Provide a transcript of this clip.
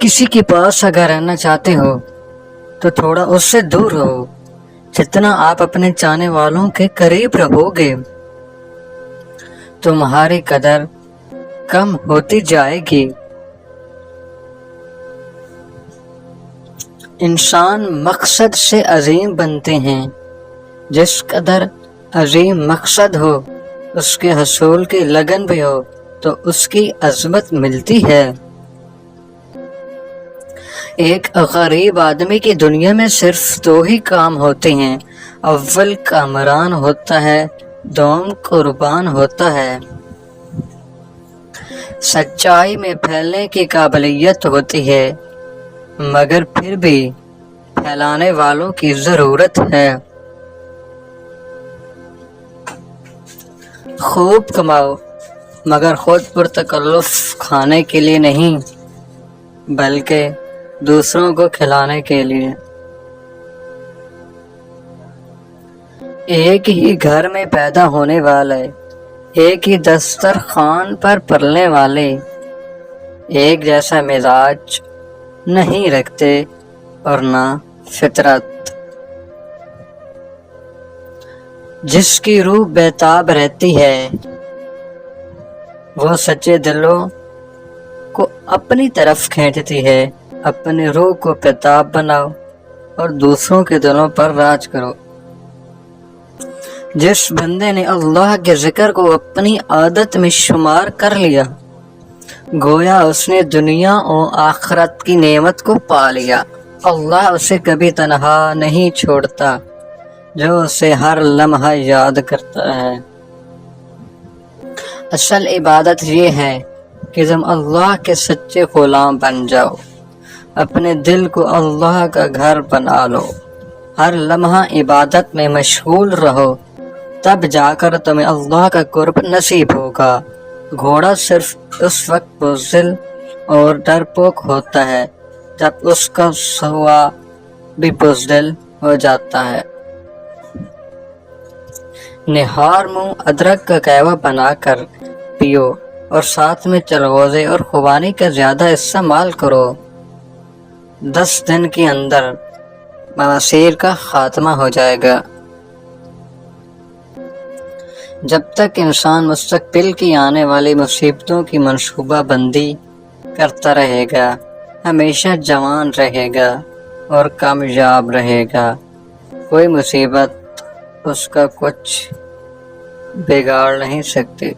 किसी के पास अगर रहना चाहते हो तो थोड़ा उससे दूर रहो। जितना आप अपने चाहने वालों के करीब रहोगे तुम्हारी कदर कम होती जाएगी। इंसान मकसद से अजीम बनते हैं। जिस कदर अजीम मकसद हो उसके हसूल की लगन भी हो तो उसकी अजमत मिलती है। एक गरीब आदमी की दुनिया में सिर्फ दो ही काम होते हैं, अव्वल कामरान होता है, दोम कुर्बान होता है। सच्चाई में फैलने की काबिलियत होती है मगर फिर भी फैलाने वालों की जरूरत है। खूब कमाओ मगर खुद पुरतकल्लुफ खाने के लिए नहीं बल्कि दूसरों को खिलाने के लिए। एक ही घर में पैदा होने वाले, एक ही दस्तरखान पर पलने वाले एक जैसा मिजाज नहीं रखते और ना फितरत। जिसकी रूह बेताब रहती है वो सच्चे दिलों को अपनी तरफ खींचती है। अपनी रूह को बेताब बनाओ और दूसरों के दिलों पर राज करो। जिस बंदे ने अल्लाह के जिक्र को अपनी आदत में शुमार कर लिया गोया उसने दुनिया और आखिरत की नेमत को पा लिया। अल्लाह उसे कभी तन्हा नहीं छोड़ता जो उसे हर लम्हा याद करता है। असल इबादत ये है कि तुम अल्लाह के सच्चे गुलाम बन जाओ। अपने दिल को अल्लाह का घर बना लो। हर लम्हा इबादत में मशगूल रहो, तब जाकर तुम्हें अल्लाह का कुर्ब नसीब होगा। घोड़ा सिर्फ उस वक्त बुज़दिल और डरपोक होता है जब उसका सवा भी बुज़दिल हो जाता है। निहार मुंह अदरक का कहवा बनाकर पियो और साथ में चलगोज़े और खुबानी का ज्यादा इस्तेमाल करो। 10 दिन के अंदर बवासीर का खात्मा हो जाएगा। जब तक इंसान मुस्तकबिल की आने वाली मुसीबतों की मंसूबा बंदी करता रहेगा हमेशा जवान रहेगा और कामयाब रहेगा। कोई मुसीबत उसका कुछ बिगाड़ नहीं सकती।